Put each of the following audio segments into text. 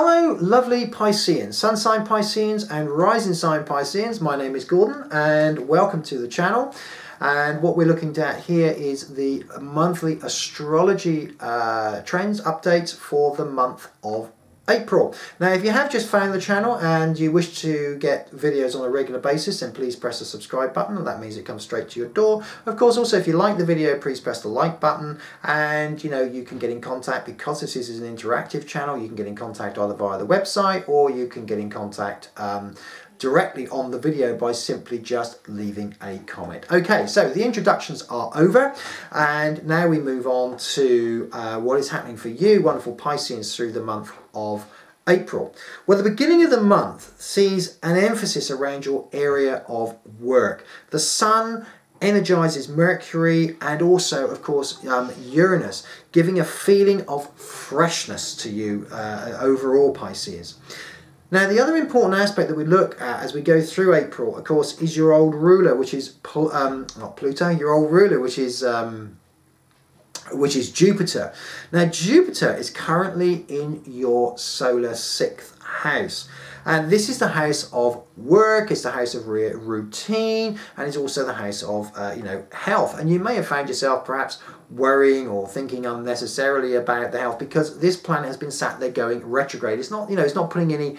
Hello lovely Pisceans, sun sign Pisceans and rising sign Pisceans. My name is Gordon and welcome to the channel. And what we're looking at here is the monthly astrology trends updates for the month of April. Now if you have just found the channel and you wish to get videos on a regular basis, then please press the subscribe button, and that means it comes straight to your door. Of course, also if you like the video, please press the like button, and you can get in contact. Because this is an interactive channel, you can get in contact either via the website or you can get in contact directly on the video by simply just leaving a comment. Okay, so the introductions are over and now we move on to what is happening for you, wonderful Pisceans, through the month of April. Well, the beginning of the month sees an emphasis around your area of work. The sun energizes Mercury and also, of course, Uranus, giving a feeling of freshness to you overall, Pisces. Now, the other important aspect that we look at as we go through April, of course, is your old ruler, which is not Pluto, your old ruler, which is Jupiter. Now, Jupiter is currently in your solar 6th house. And this is the house of work, it's the house of routine, and it's also the house of health. And you may have found yourself perhaps worrying or thinking unnecessarily about the health because this planet has been sat there going retrograde. It's not, it's not putting any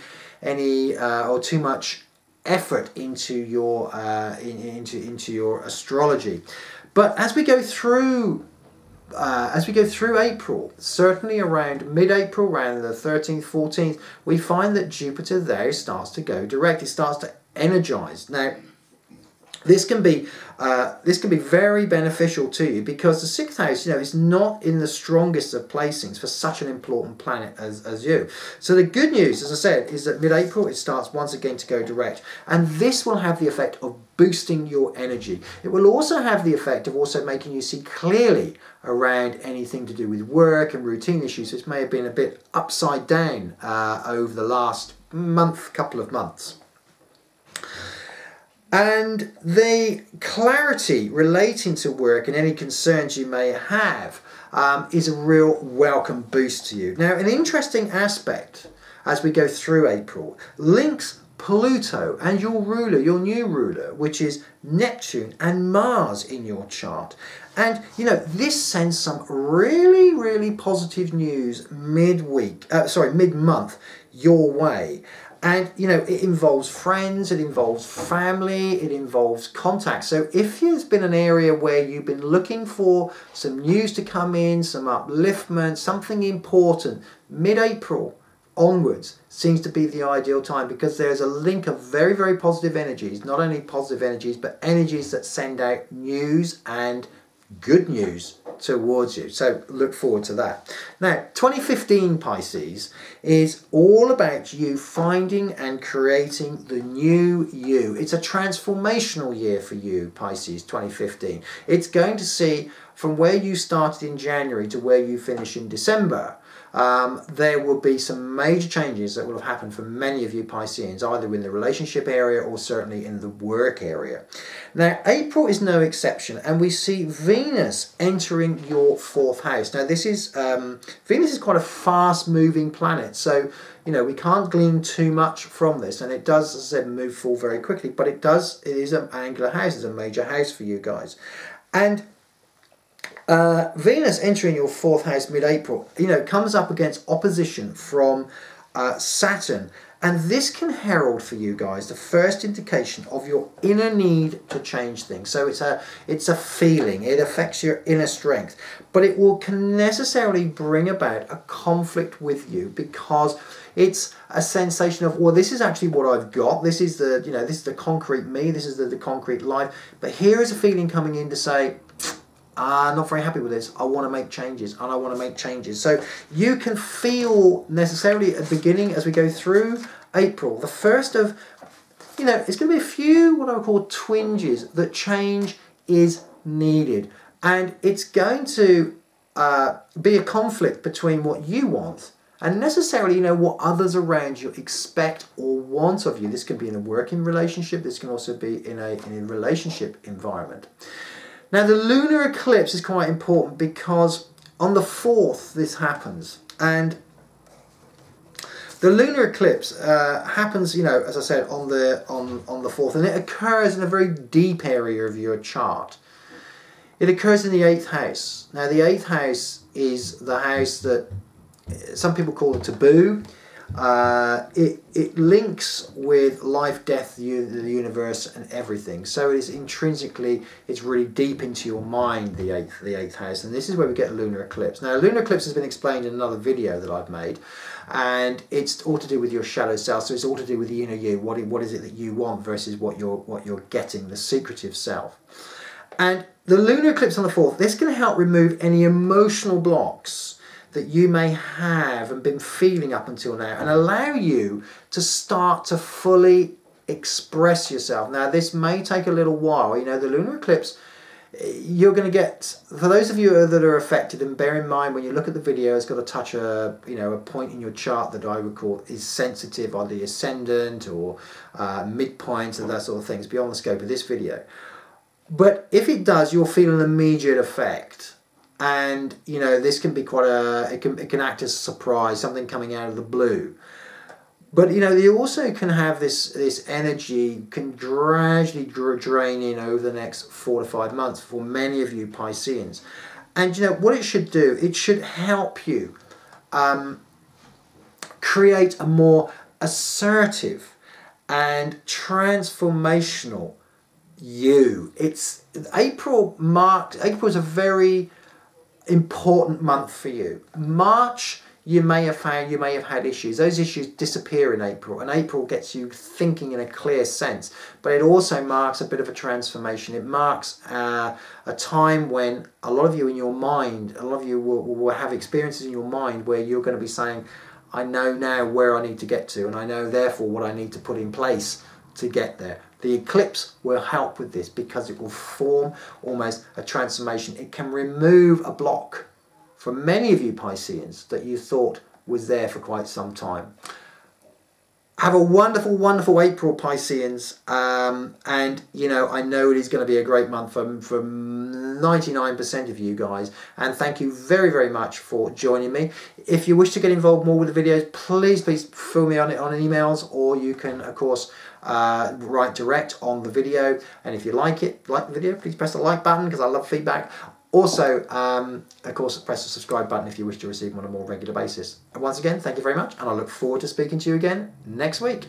or too much effort into your into your astrology. But as we go through April, certainly around mid-April, around the 13th, 14th, we find that Jupiter there starts to go direct. It starts to energize. Now, this can be very beneficial to you because the 6th house, is not in the strongest of placings for such an important planet as you. So the good news, as I said, is that mid-April it starts once again to go direct, and this will have the effect of boosting your energy. It will also have the effect of also making you see clearly around anything to do with work and routine issues which may have been a bit upside down over the last couple of months. And the clarity relating to work and any concerns you may have is a real welcome boost to you. Now, an interesting aspect as we go through April links Pluto and your ruler, your new ruler, which is Neptune and Mars in your chart. And, this sends some really, really positive news mid-month your way. And, it involves friends, it involves family, it involves contact. So if there's been an area where you've been looking for some news to come in, some upliftment, something important, mid-April onwards seems to be the ideal time because there's a link of very, very positive energies, not only positive energies, but energies that send out news and good news towards you. So look forward to that. Now, 2015 Pisces is all about you finding and creating the new you. It's a transformational year for you, Pisces, 2015. It's going to see from where you started in January to where you finish in December. There will be some major changes that will have happened for many of you Pisceans, either in the relationship area or certainly in the work area. Now, April is no exception, and we see Venus entering your 4th house. Now, this is Venus is quite a fast-moving planet, so we can't glean too much from this, and it does, as I said, move forward very quickly. But it is an angular house, it's a major house for you guys, and Venus entering your 4th house mid-April, comes up against opposition from Saturn. And this can herald for you guys the first indication of your inner need to change things. So it's a feeling, it affects your inner strength. But it can necessarily bring about a conflict with you because it's a sensation of, well, this is actually what I've got. This is this is the concrete me, this is the concrete life. But here is a feeling coming in to say, I'm not very happy with this. I want to make changes, and I want to make changes. So you can feel necessarily at the beginning as we go through April, the first of, it's going to be a few what I would call twinges that change is needed. And it's going to be a conflict between what you want and necessarily, what others around you expect or want of you. This can be in a working relationship. This can also be in a relationship environment. Now, the lunar eclipse is quite important because on the 4th this happens, and The lunar eclipse happens, you know, as I said, on the 4th, and it occurs in a very deep area of your chart. It occurs in the 8th house. Now, the 8th house is the house that some people call the taboo. It links with life, death, the universe, and everything. So it is intrinsically, it's really deep into your mind, the eighth house, and this is where we get a lunar eclipse. Now, a lunar eclipse has been explained in another video that I've made, and it's all to do with your shadow self. So it's all to do with the inner you. What is it that you want versus what you're getting, the secretive self. And the lunar eclipse on the 4th, this can help remove any emotional blocks that you may have and been feeling up until now, and allow you to start to fully express yourself. Now, this may take a little while. You know, the lunar eclipse, you're going to get, for those of you that are affected, and bear in mind when you look at the video, it's got to touch a point in your chart that I would call is sensitive, either the ascendant or midpoint, and that sort of things, beyond the scope of this video. But if it does, you'll feel an immediate effect. And, you know, this can be quite it can act as a surprise, something coming out of the blue. But, you know, you also can have this energy can gradually drain in over the next 4 to 5 months for many of you Pisceans. And, you know, what it should do, it should help you create a more assertive and transformational you. April is a very important month for you. March, you may have had issues. Those issues disappear in April, and April gets you thinking in a clear sense. But it also marks a bit of a transformation. It marks a time when a lot of you in your mind, a lot of you will have experiences in your mind where you're going to be saying, I know now where I need to get to, and I know therefore what I need to put in place to get there. The eclipse will help with this because it will form almost a transformation. It can remove a block for many of you Pisceans that you thought was there for quite some time. Have a wonderful, wonderful April, Pisceans. And, you know, I know it is going to be a great month for 99% of you guys. And thank you very, very much for joining me. If you wish to get involved more with the videos, please fill me on emails, or you can, of course, write direct on the video. And if you like the video, please press the like button because I love feedback. Also, of course, press the subscribe button if you wish to receive them on a more regular basis. And once again, thank you very much, and I look forward to speaking to you again next week.